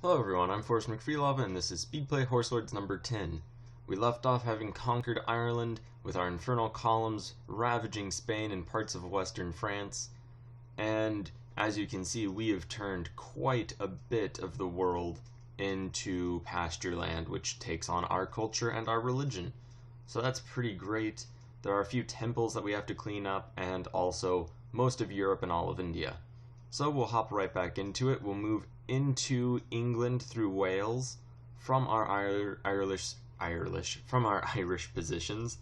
Hello everyone, I'm Forrest McFreelove and this is Speedplay Horselords number 10. We left off having conquered Ireland with our infernal columns ravaging Spain and parts of western France, and as you can see we have turned quite a bit of the world into pasture land, which takes on our culture and our religion. So that's pretty great. There are a few temples that we have to clean up, and also most of Europe and all of India. So we'll hop right back into it. We'll move into England through Wales from our Irish positions,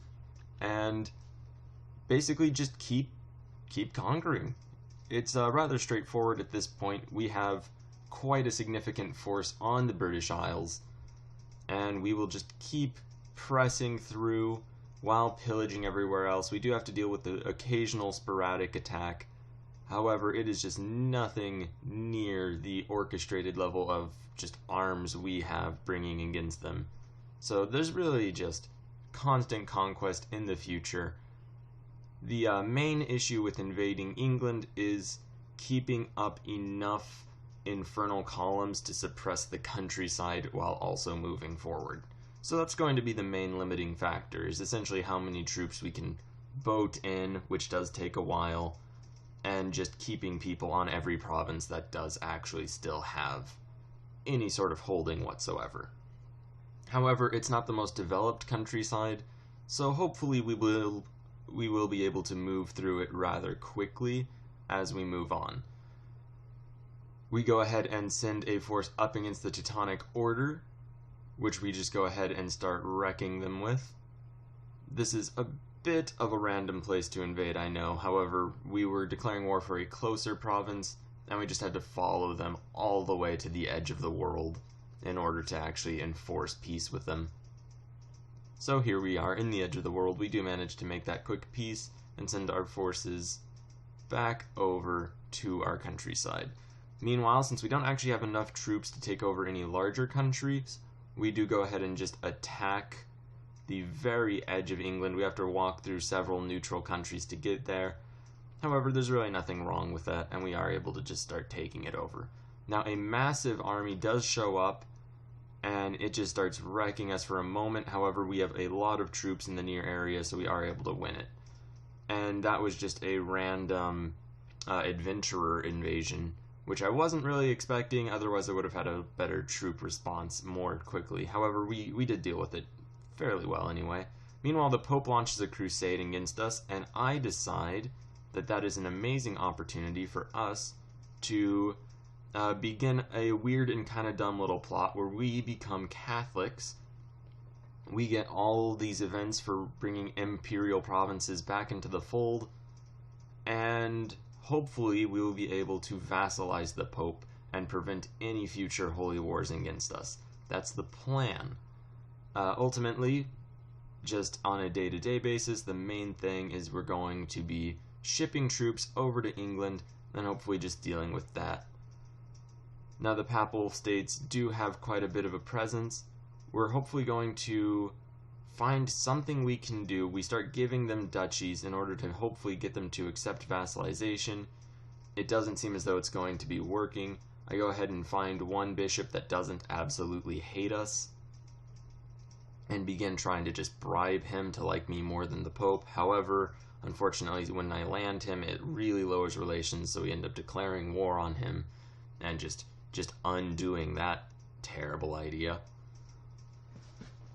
and basically just keep conquering. It's rather straightforward at this point. We have quite a significant force on the British Isles, and we will just keep pressing through while pillaging everywhere else. We do have to deal with the occasional sporadic attack. However, it is just nothing near the orchestrated level of just arms we have bringing against them. So there's really just constant conquest in the future. The main issue with invading England is keeping up enough infernal columns to suppress the countryside while also moving forward. So that's going to be the main limiting factor, is essentially how many troops we can boat in, which does take a while, and just keeping people on every province that does actually still have any sort of holding whatsoever. However, it's not the most developed countryside, so hopefully we will be able to move through it rather quickly as we move on. We go ahead and send a force up against the Teutonic Order, which we just go ahead and start wrecking them with. This is a bit of a random place to invade, I know. However, we were declaring war for a closer province, and we just had to follow them all the way to the edge of the world in order to actually enforce peace with them. So here we are in the edge of the world. We do manage to make that quick peace and send our forces back over to our countryside. Meanwhile, since we don't actually have enough troops to take over any larger countries, we do go ahead and just attack the very edge of England. We have to walk through several neutral countries to get there. However, there's really nothing wrong with that, and we are able to just start taking it over. Now, a massive army does show up, and it just starts wrecking us for a moment. However, we have a lot of troops in the near area, so we are able to win it. And that was just a random adventurer invasion, which I wasn't really expecting. Otherwise, I would have had a better troop response more quickly. However, we did deal with it fairly well anyway. Meanwhile, the Pope launches a crusade against us, and I decide that that is an amazing opportunity for us to begin a weird and kind of dumb little plot where we become Catholics. We get all these events for bringing imperial provinces back into the fold, and hopefully we will be able to vassalize the Pope and prevent any future holy wars against us. That's the plan. Ultimately, just on a day-to-day basis, the main thing is we're going to be shipping troops over to England and hopefully just dealing with that. Now, the Papal States do have quite a bit of a presence. We're hopefully going to find something we can do. We start giving them duchies in order to hopefully get them to accept vassalization. It doesn't seem as though it's going to be working. I go ahead and find one bishop that doesn't absolutely hate us and begin trying to just bribe him to like me more than the Pope. However, unfortunately, when I land him, it really lowers relations, so we end up declaring war on him and just undoing that terrible idea.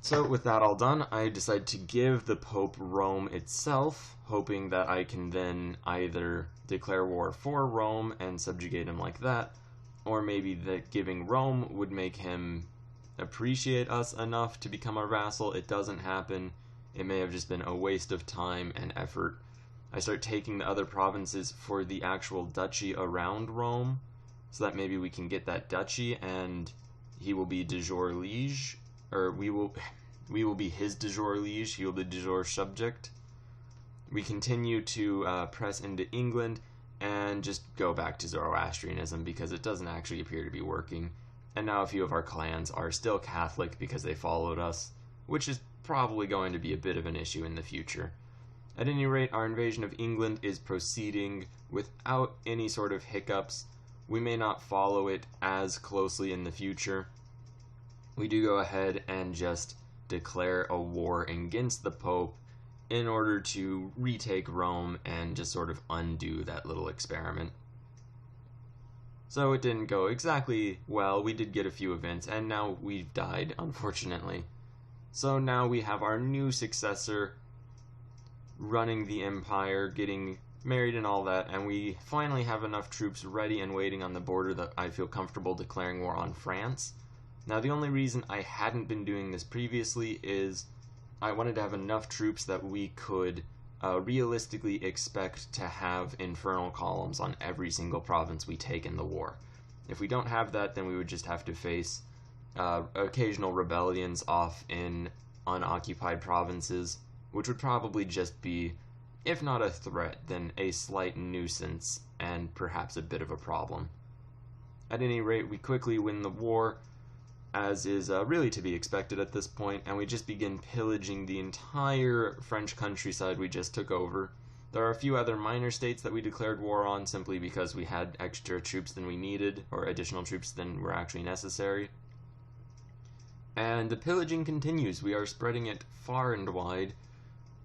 So with that all done, I decide to give the Pope Rome itself, hoping that I can then either declare war for Rome and subjugate him like that, or maybe that giving Rome would make him appreciate us enough to become our vassal. It doesn't happen. It may have just been a waste of time and effort. I start taking the other provinces for the actual duchy around Rome, so that maybe we can get that duchy and he will be de jure liege, or we will be his de jure liege, he will be de jure subject. We continue to press into England and just go back to Zoroastrianism because it doesn't actually appear to be working. And now a few of our clans are still Catholic because they followed us, which is probably going to be a bit of an issue in the future. At any rate, our invasion of England is proceeding without any sort of hiccups. we may not follow it as closely in the future. We do go ahead and just declare a war against the Pope in order to retake Rome and just sort of undo that little experiment. So it didn't go exactly well. We did get a few events, and now we've died, unfortunately. So now we have our new successor running the empire, getting married and all that, and we finally have enough troops ready and waiting on the border that I feel comfortable declaring war on France. Now, the only reason I hadn't been doing this previously is I wanted to have enough troops that we could realistically expect to have infernal columns on every single province we take in the war. If we don't have that, then we would just have to face occasional rebellions off in unoccupied provinces, which would probably just be, if not a threat, then a slight nuisance and perhaps a bit of a problem. At any rate, we quickly win the war, as is really to be expected at this point, and we just begin pillaging the entire French countryside we just took over. There are a few other minor states that we declared war on simply because we had extra troops than we needed, or additional troops than were actually necessary. And the pillaging continues. We are spreading it far and wide.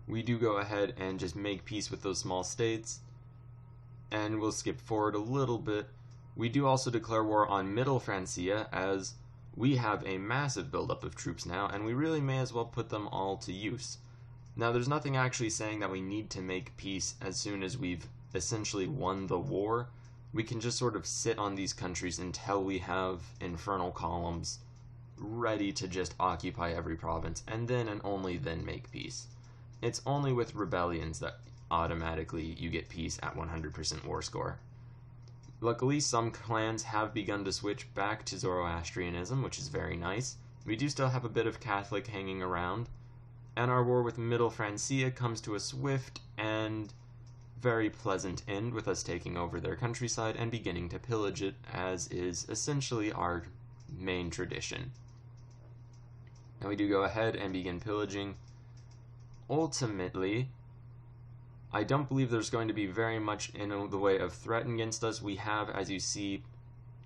We do go ahead and just make peace with those small states, and we'll skip forward a little bit. We do also declare war on Middle Francia, as we have a massive buildup of troops now, and we really may as well put them all to use. Now, there's nothing actually saying that we need to make peace as soon as we've essentially won the war. We can just sort of sit on these countries until we have infernal columns ready to just occupy every province, and then and only then make peace. It's only with rebellions that automatically you get peace at 100% war score. Luckily, some clans have begun to switch back to Zoroastrianism, which is very nice. We do still have a bit of Catholic hanging around, and our war with Middle Francia comes to a swift and very pleasant end, with us taking over their countryside and beginning to pillage it, as is essentially our main tradition. Now we do go ahead and begin pillaging. Ultimately, I don't believe there's going to be very much in the way of threat against us. We have, as you see,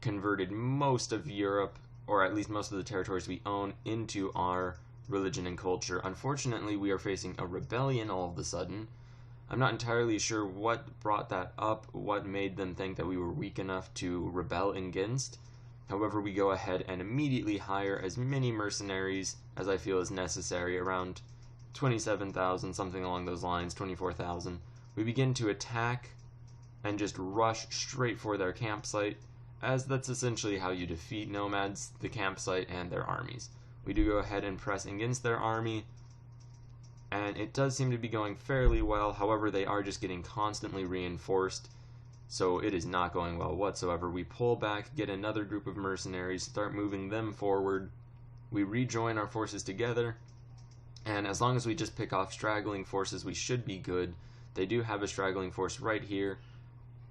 converted most of Europe, or at least most of the territories we own, into our religion and culture. Unfortunately, we are facing a rebellion all of a sudden. I'm not entirely sure what brought that up, what made them think that we were weak enough to rebel against. However, we go ahead and immediately hire as many mercenaries as I feel is necessary, around 27,000, something along those lines, 24,000. We begin to attack and just rush straight for their campsite, as that's essentially how you defeat nomads, the campsite and their armies. We do go ahead and press against their army, and it does seem to be going fairly well. However, they are just getting constantly reinforced, so it is not going well whatsoever. We pull back, get another group of mercenaries, start moving them forward. We rejoin our forces together, and as long as we just pick off straggling forces, we should be good. They do have a straggling force right here,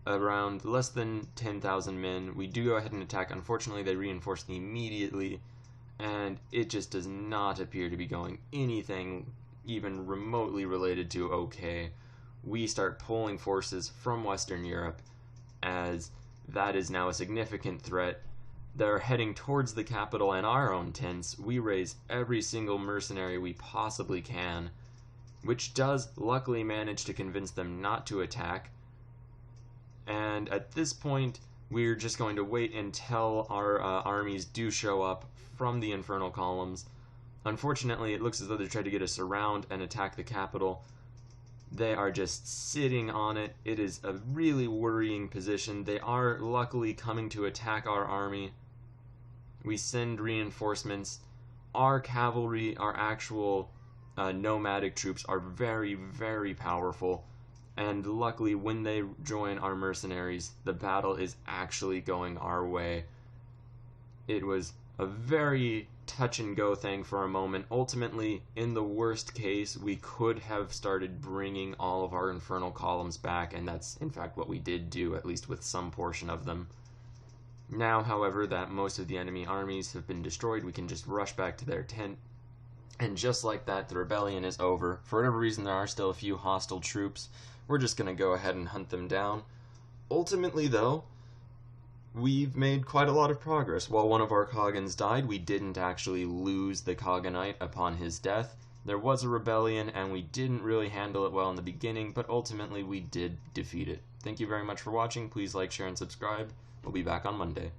around less than 10,000 men. We do go ahead and attack. Unfortunately, they reinforced immediately, and it just does not appear to be going anything even remotely related to okay. We start pulling forces from Western Europe, as that is now a significant threat. They're heading towards the capital and our own tents. We raise every single mercenary we possibly can, which does luckily manage to convince them not to attack. And at this point, we're just going to wait until our armies do show up from the infernal columns. Unfortunately, it looks as though they're trying to get us around and attack the capital. They are just sitting on it. It is a really worrying position. They are luckily coming to attack our army. We send reinforcements. Our cavalry, our actual nomadic troops, are very, very powerful. And luckily, when they join our mercenaries, the battle is actually going our way. It was a very touch-and-go thing for a moment. Ultimately, in the worst case, we could have started bringing all of our infernal columns back, and that's in fact what we did do, at least with some portion of them. Now, however, that most of the enemy armies have been destroyed, we can just rush back to their tent, and just like that, the rebellion is over. For whatever reason, there are still a few hostile troops. We're just going to go ahead and hunt them down. Ultimately, though, we've made quite a lot of progress. While one of our Coggins died, we didn't actually lose the Cogganite upon his death. There was a rebellion, and we didn't really handle it well in the beginning, but ultimately we did defeat it. Thank you very much for watching. Please like, share, and subscribe. We'll be back on Monday.